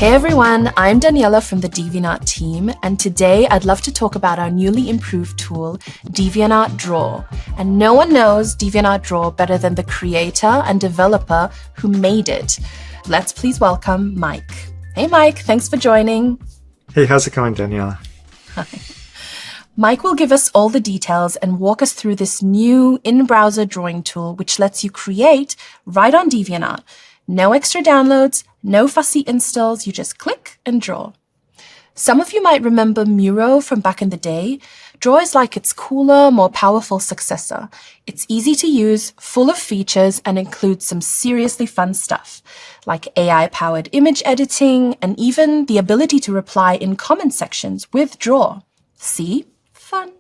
Hey everyone, I'm Daniela from the DeviantArt team, and today I'd love to talk about our newly improved tool, DeviantArt Draw. And no one knows DeviantArt Draw better than the creator and developer who made it. Let's please welcome Mike. Hey Mike, thanks for joining. Hey, how's it going, Daniela? Hi. Mike will give us all the details and walk us through this new in-browser drawing tool which lets you create right on DeviantArt. No extra downloads, no fussy installs, you just click and draw. Some of you might remember Miro from back in the day. Draw is like its cooler, more powerful successor. It's easy to use, full of features, and includes some seriously fun stuff, like AI-powered image editing, and even the ability to reply in comment sections with Draw. See? Fun.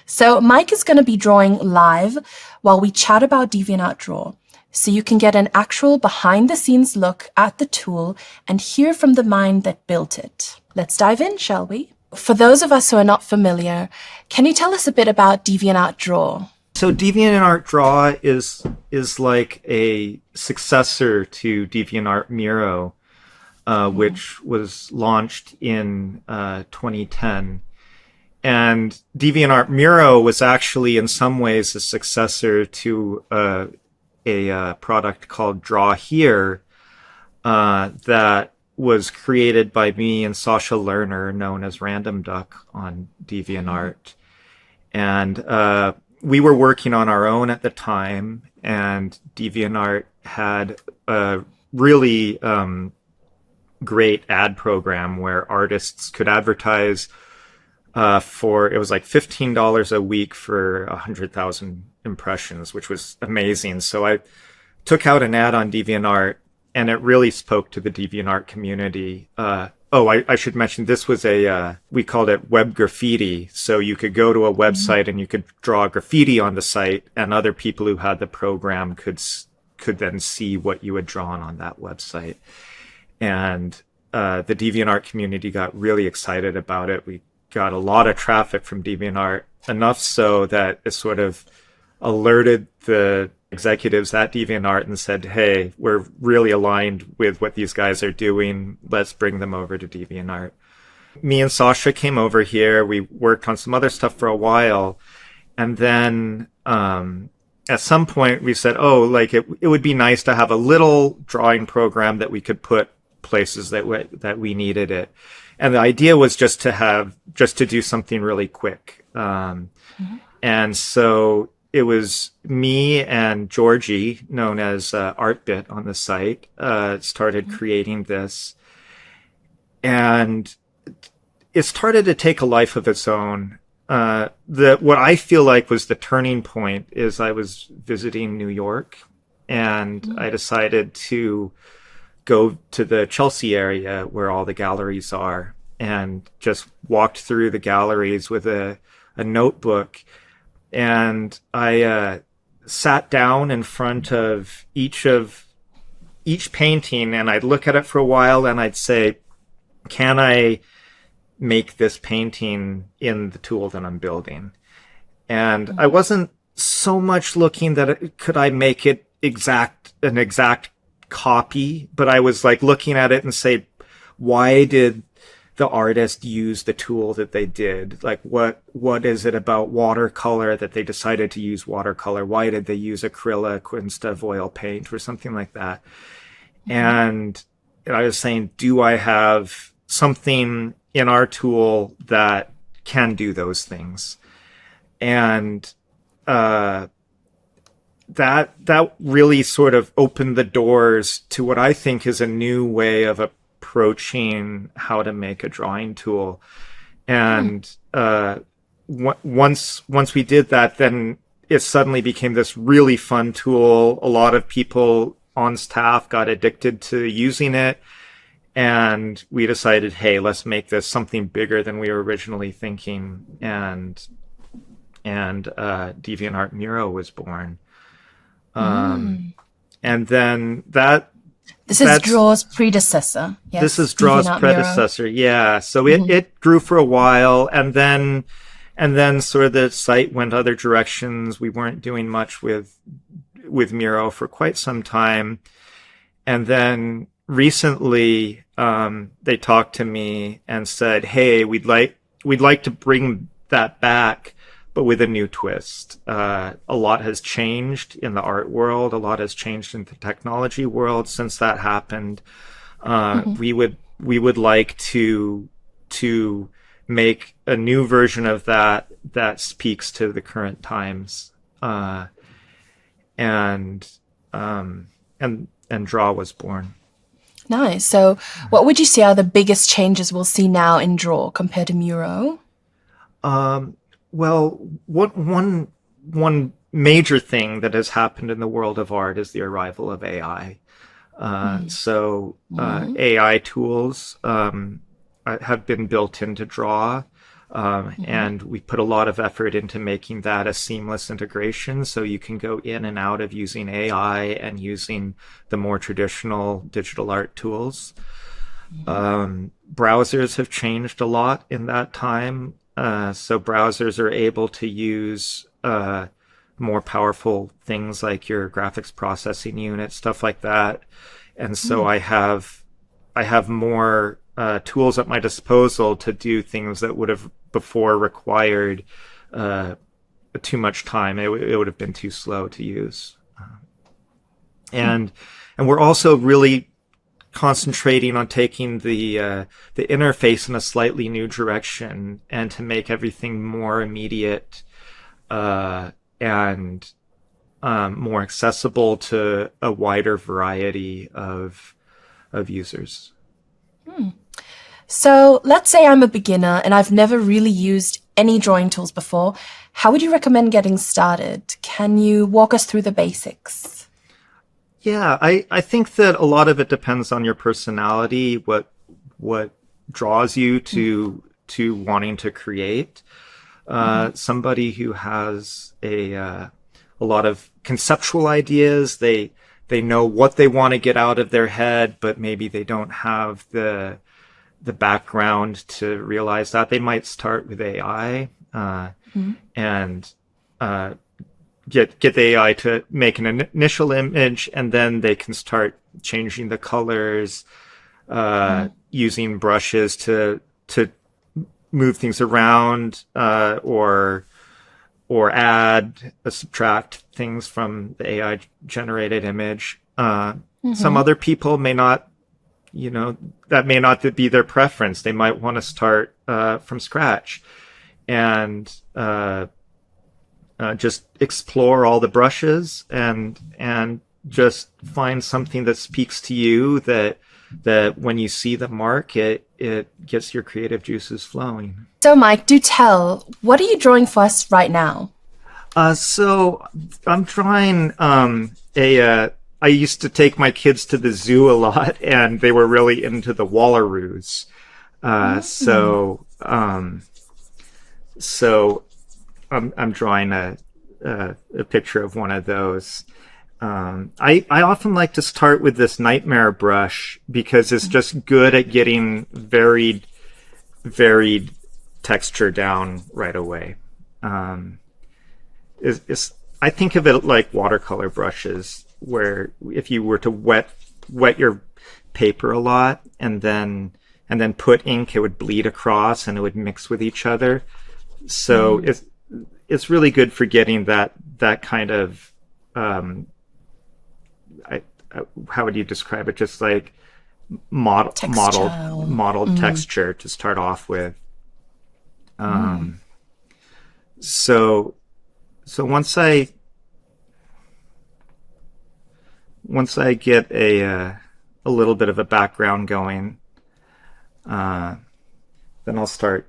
So Mike is going to be drawing live while we chat about DeviantArt Draw, so you can get an actual behind-the-scenes look at the tool and hear from the mind that built it. Let's dive in, shall we? For those of us who are not familiar, can you tell us a bit about DeviantArt Draw? So DeviantArt Draw is like a successor to DeviantArt Miro, which was launched in 2010. And DeviantArt Miro was actually in some ways a successor to a product called Draw Here that was created by me and Sasha Lerner, known as Random Duck on DeviantArt. And we were working on our own at the time, and DeviantArt had a really great ad program where artists could advertise it was like $15 a week for 100,000 impressions, which was amazing. So I took out an ad on DeviantArt, and it really spoke to the DeviantArt community. I should mention this was we called it web graffiti. So you could go to a website and you could draw graffiti on the site, and other people who had the program could then see what you had drawn on that website. And the DeviantArt community got really excited about it. We got a lot of traffic from DeviantArt, enough so that it sort of alerted the executives at DeviantArt and said, hey, we're really aligned with what these guys are doing. Let's bring them over to DeviantArt. Me and Sasha came over here. We worked on some other stuff for a while. And then at some point we said, it would be nice to have a little drawing program that we could put places that we needed it. And the idea was just to do something really quick. And so it was me and Georgie, known as ArtBit on the site, started creating this. And it started to take a life of its own. What I feel like was the turning point is I was visiting New York, and I decided to go to the Chelsea area where all the galleries are, and just walked through the galleries with a notebook. And I sat down in front of each painting, and I'd look at it for a while, and I'd say, can I make this painting in the tool that I'm building? And I wasn't so much looking could I make it an exact copy, but I was like looking at it and say, why did the artist use the tool that they did? Like, what is it about watercolor that they decided to use watercolor? Why did they use acrylic instead of oil paint or something like that? And I was saying, do I have something in our tool that can do those things? And that really sort of opened the doors to what I think is a new way of approaching how to make a drawing tool. And once we did that, then it suddenly became this really fun tool. A lot of people on staff got addicted to using it, and we decided, hey, let's make this something bigger than we were originally thinking. And DeviantArt Miro was born. And then This is Draw's predecessor. Yes, this is Draw's predecessor. Miro. Yeah. So it grew for a while, and then sort of the site went other directions. We weren't doing much with Miro for quite some time. And then recently they talked to me and said, "Hey, we'd like to bring that back, but with a new twist. A lot has changed in the art world. A lot has changed in the technology world since that happened. We would like to make a new version of that speaks to the current times." And Draw was born. Nice. So what would you say are the biggest changes we'll see now in Draw compared to Miro? Well, one major thing that has happened in the world of art is the arrival of AI. AI tools have been built into Draw, and we put a lot of effort into making that a seamless integration, so you can go in and out of using AI and using the more traditional digital art tools. Browsers have changed a lot in that time. So browsers are able to use more powerful things like your graphics processing unit, stuff like that. And so I have more tools at my disposal to do things that would have before required too much time. It would have been too slow to use. And we're also really concentrating on taking the interface in a slightly new direction and to make everything more immediate and more accessible to a wider variety of users. So let's say I'm a beginner and I've never really used any drawing tools before. How would you recommend getting started? Can you walk us through the basics? Yeah, I think that a lot of it depends on your personality, what draws you to wanting to create. Somebody who has a lot of conceptual ideas, they know what they want to get out of their head, but maybe they don't have the background to realize that. They might start with AI and get the AI to make an initial image, and then they can start changing the colors, using brushes to move things around, or add or subtract things from the AI generated image. Some other people may not, that may not be their preference. They might want to start from scratch and just explore all the brushes and just find something that speaks to you, that when you see the mark, it gets your creative juices flowing. So Mike, do tell, what are you drawing for us right now? So I'm drawing I used to take my kids to the zoo a lot, and they were really into the wallaroos. So I'm drawing a picture of one of those. I often like to start with this nightmare brush because it's just good at getting varied texture down right away. I think of it like watercolor brushes, where if you were to wet your paper a lot and then put ink, it would bleed across and it would mix with each other. So it's really good for getting that kind of how would you describe it? Just like modeled texture to start off with. So once I get a little bit of a background going, then I'll start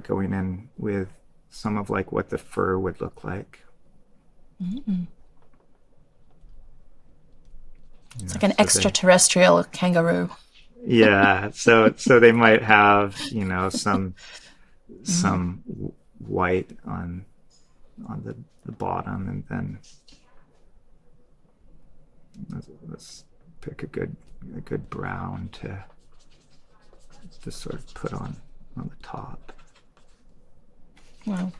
going in with some of like what the fur would look like. It's like an extraterrestrial kangaroo. Yeah, so they might have some white on the bottom, and then let's pick a good brown to sort of put on the top. Wow.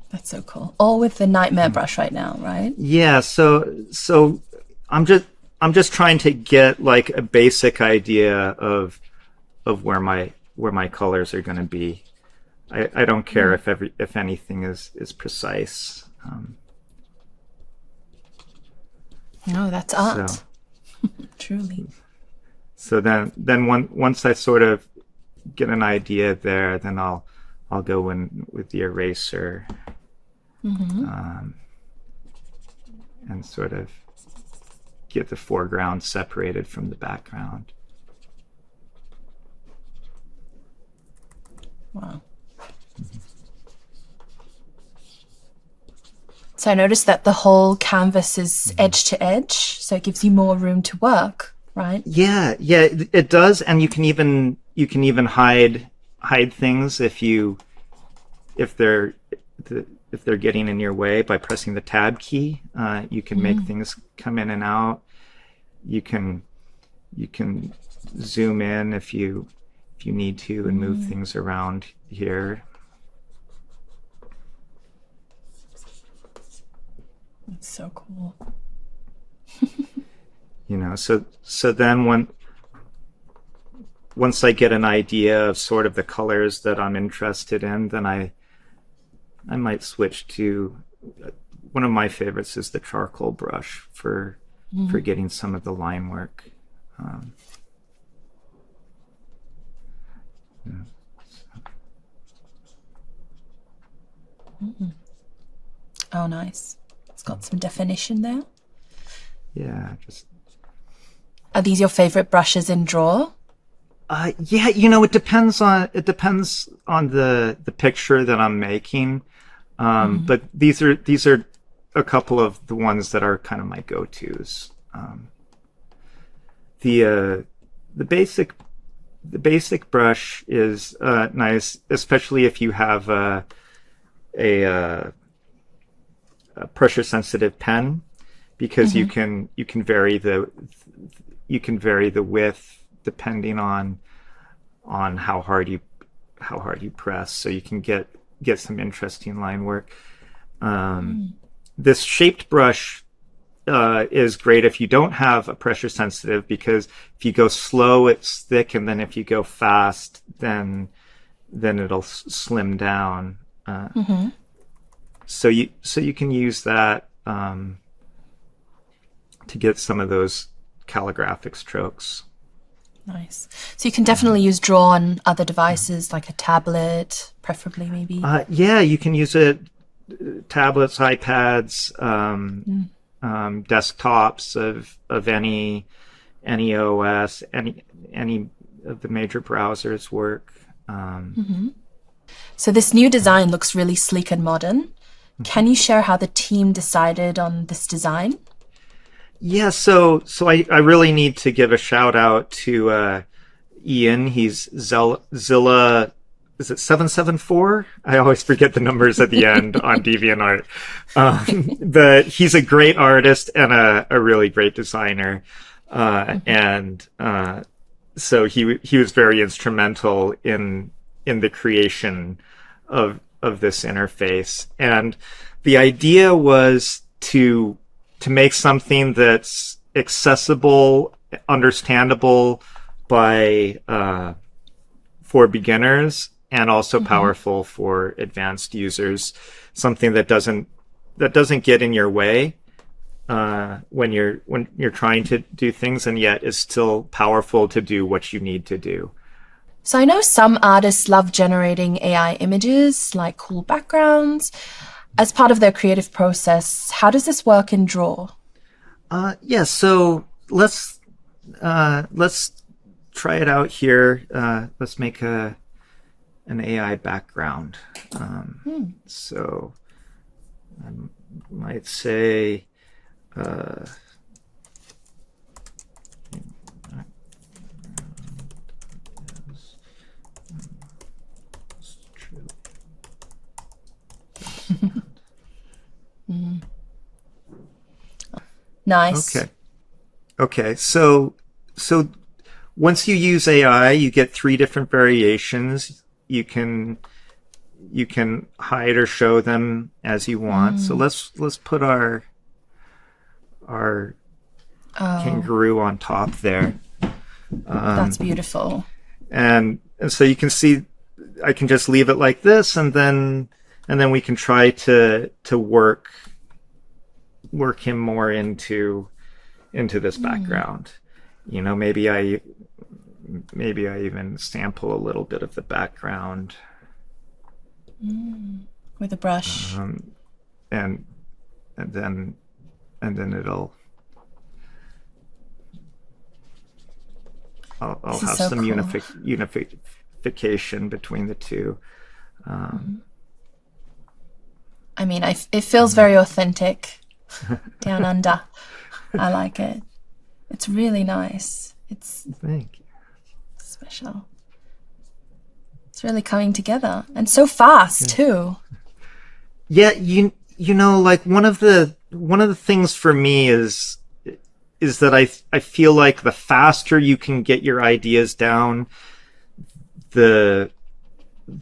That's so cool. All with the Nightmare brush right now, right? Yeah, so I'm just trying to get like a basic idea of where my colors are going to be. I don't care if anything is precise. No, that's art. Truly. So then once I sort of get an idea there, then I'll go in with the eraser, and sort of get the foreground separated from the background. Wow. So I noticed that the whole canvas is edge to edge, so it gives you more room to work, right? Yeah, it does, and you can even hide things if they're getting in your way by pressing the tab key. You can make things come in and out. You can zoom in if you need to and move things around here. That's so cool. So then once I get an idea of sort of the colors that I'm interested in, then I might switch to one of my favorites is the charcoal brush for getting some of the line work. Oh, nice. It's got some definition there. Yeah, Are these your favorite brushes in Draw? yeah, it depends on the picture that I'm making. But these are a couple of the ones that are kind of my go-tos. The basic brush is nice, especially if you have a pressure sensitive pen, because you can vary the width depending on how hard you press, so you can get some interesting line work. This shaped brush is great if you don't have a pressure sensitive, because if you go slow it's thick, and then if you go fast then it'll slim down. So you can use that to get some of those calligraphic strokes. Nice. So you can definitely use Draw on other devices, like a tablet, preferably, maybe. Yeah, you can use it tablets, iPads, desktops of any OS, any of the major browsers work. So this new design looks really sleek and modern. Can you share how the team decided on this design? Yeah, so I really need to give a shout out to Ian. He's Zilla, is it 774? I always forget the numbers at the end on DeviantArt. But he's a great artist and a really great designer. And so he was very instrumental in the creation of this interface. And the idea was to make something that's accessible, understandable for beginners, and also powerful for advanced users. Something that doesn't get in your way when you're trying to do things, and yet is still powerful to do what you need to do. So I know some artists love generating AI images, like cool backgrounds, as part of their creative process. How does this work in Draw? Yeah, so let's try it out here. Let's make an AI background. So I might say Nice. Okay. So once you use AI, you get 3 different variations. You can you can hide or show them as you want. So let's put our kangaroo on top there. That's beautiful. And so you can see I can just leave it like this, and then we can try to work him more into this background. You know, maybe I even sample a little bit of the background With a brush. and then I'll have so some cool. unification between the two. I mean, it feels very authentic down under. I like it. It's really nice. It's Thank you. special. It's really coming together, and so fast too. Yeah, you know, like one of the things for me is that I feel like the faster you can get your ideas down, the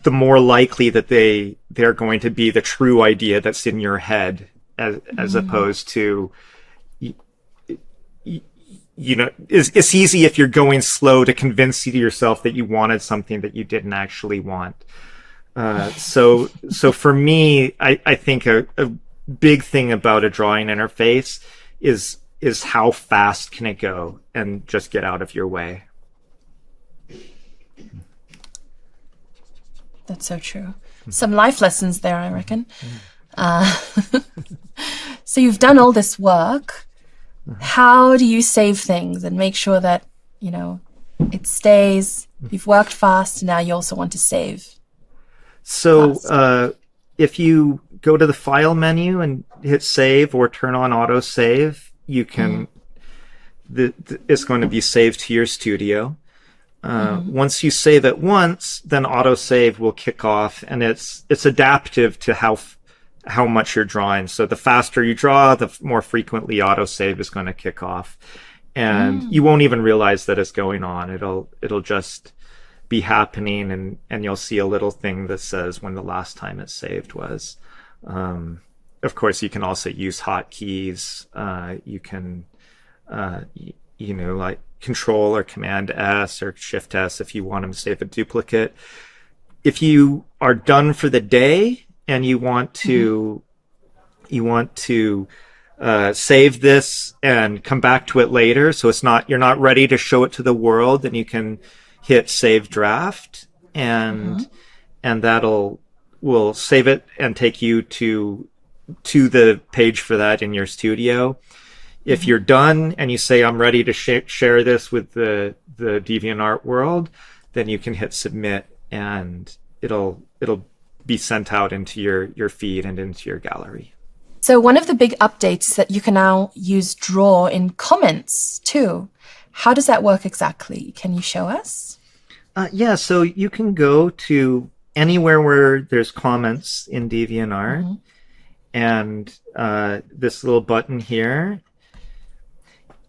more likely that they're going to be the true idea that's in your head, as opposed to, you know, it's easy if you're going slow to convince yourself that you wanted something that you didn't actually want. So for me, I think a big thing about a drawing interface is how fast can it go, and just get out of your way. That's so true. Some life lessons there, I reckon. So you've done all this work. How do you save things and make sure that, you know, it stays? You've worked fast, and now you also want to save. So if you go to the File menu and hit Save or turn on Auto Save, you can. It's going to be saved to your studio. Once you save it once, then autosave will kick off, and it's adaptive to how much you're drawing. So the faster you draw, the more frequently autosave is going to kick off, and you won't even realize that it's going on. It'll just be happening, and you'll see a little thing that says when the last time it saved was. Of course, you can also use hotkeys. You can, you know, like Control or Command S or Shift S if you want them to save a duplicate. If you are done for the day and you want to save this and come back to it later, so you're not ready to show it to the world, then you can hit Save Draft, and will save it and take you to the page for that in your studio. If you're done and you say, I'm ready to share this with the DeviantArt world, then you can hit Submit, and it'll be sent out into your feed and into your gallery. So one of the big updates is that you can now use Draw in comments too. How does that work exactly? Can you show us? Yeah, so you can go to anywhere where there's comments in DeviantArt, and this little button here,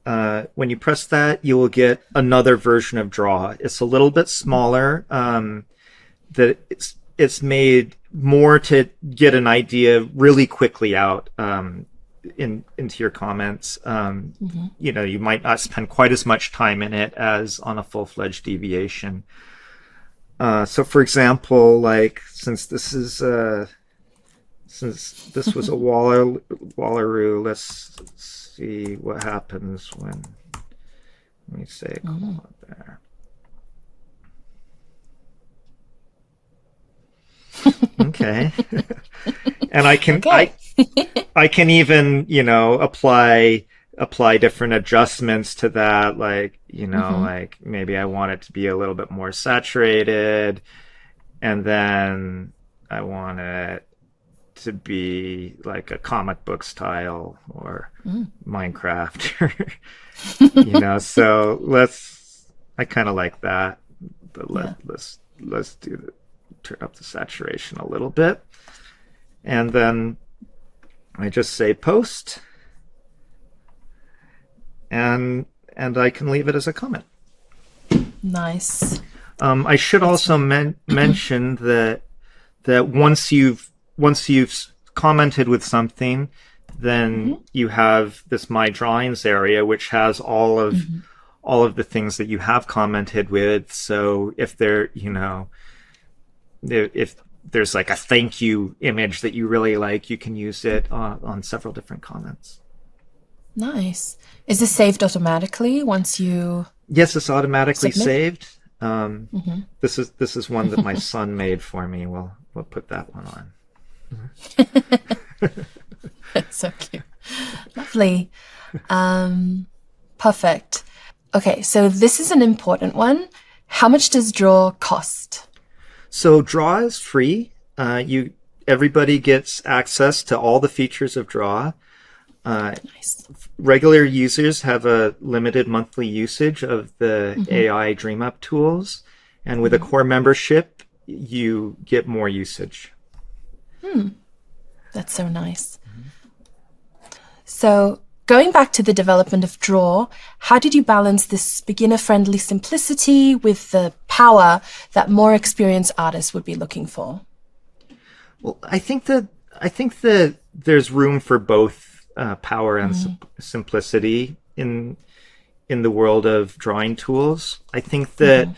when you press that, you will get another version of Draw. It's a little bit smaller. That it's made more to get an idea really quickly out into your comments. You know, you might not spend quite as much time in it as on a full-fledged deviation. So, for example, like since this was a Wallaroo, let's see what happens when we say comma there. Okay. And I can I can even, you know, apply different adjustments to that, like, you know, like maybe I want it to be a little bit more saturated, and then I want it to be like a comic book style or Minecraft. You know, so I kind of like that, but let's turn up the saturation a little bit, and then I just say post, and I can leave it as a comment. Nice. I should also mention that that once you've commented with something, then you have this My Drawings area, which has all of the things that you have commented with. So if if there's like a thank you image that you really like, you can use it on several different comments. Nice. Is this saved automatically once you? Yes, it's automatically submit? saved. This is one that my son made for me. We'll put that one on. So cute. Lovely. Perfect. Okay, so this is an important one. How much does Draw cost? So Draw is free. Everybody gets access to all the features of Draw. Nice. Regular users have a limited monthly usage of the AI DreamUp tools. And with a core membership, you get more usage. That's so nice. So going back to the development of Draw, how did you balance this beginner-friendly simplicity with the power that more experienced artists would be looking for? Well, I think that there's room for both power and simplicity in the world of drawing tools. I think that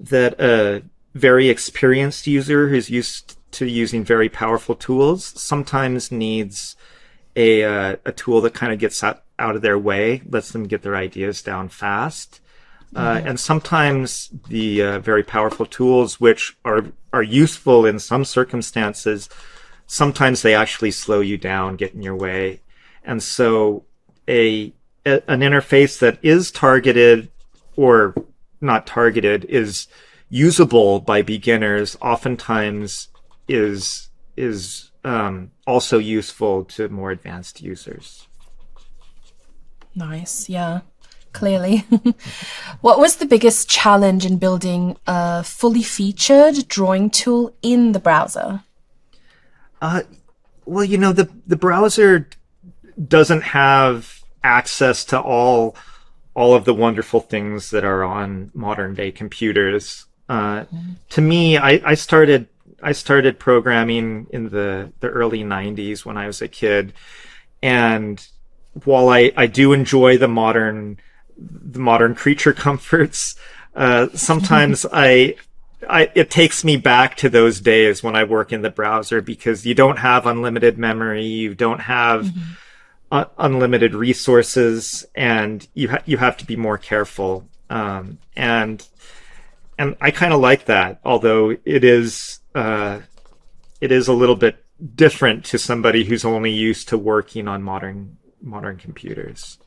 a very experienced user who's used to using very powerful tools sometimes needs a tool that kind of gets out of their way, lets them get their ideas down fast. And sometimes the very powerful tools, which are useful in some circumstances, sometimes they actually slow you down, get in your way. And so an interface that is targeted or not targeted, is usable by beginners, oftentimes is also useful to more advanced users. Nice, yeah, clearly. What was the biggest challenge in building a fully featured drawing tool in the browser? Well, the browser doesn't have access to all of the wonderful things that are on modern day computers. To me, I started programming in the early 90s when I was a kid, and while I do enjoy the modern creature comforts, sometimes it takes me back to those days when I work in the browser, because you don't have unlimited memory, you don't have unlimited resources, and you have to be more careful. And I kind of like that, although it is a little bit different to somebody who's only used to working on modern computers.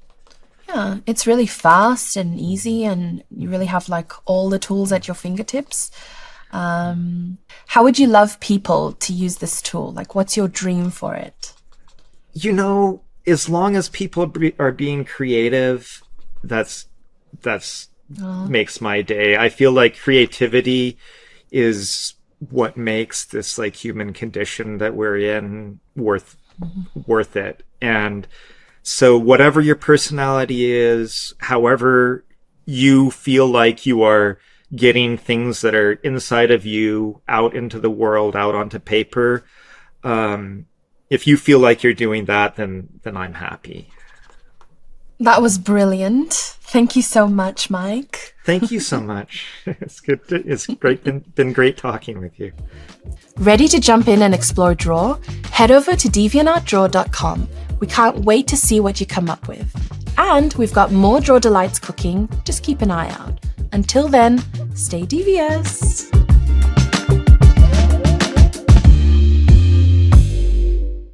Yeah, it's really fast and easy, and you really have like all the tools at your fingertips. How would you love people to use this tool? Like, what's your dream for it? As long as people are being creative, that's makes my day. I feel like creativity is what makes this like human condition that we're in worth it. And so whatever your personality is, however you feel like you are getting things that are inside of you out into the world, out onto paper, if you feel like you're doing that, then I'm happy. That was brilliant. Thank you so much, Mike. Thank you so much. It's good. It's great. Been great talking with you. Ready to jump in and explore Draw? Head over to DeviantArtDraw.com. We can't wait to see what you come up with. And we've got more Draw Delights cooking. Just keep an eye out. Until then, stay devious.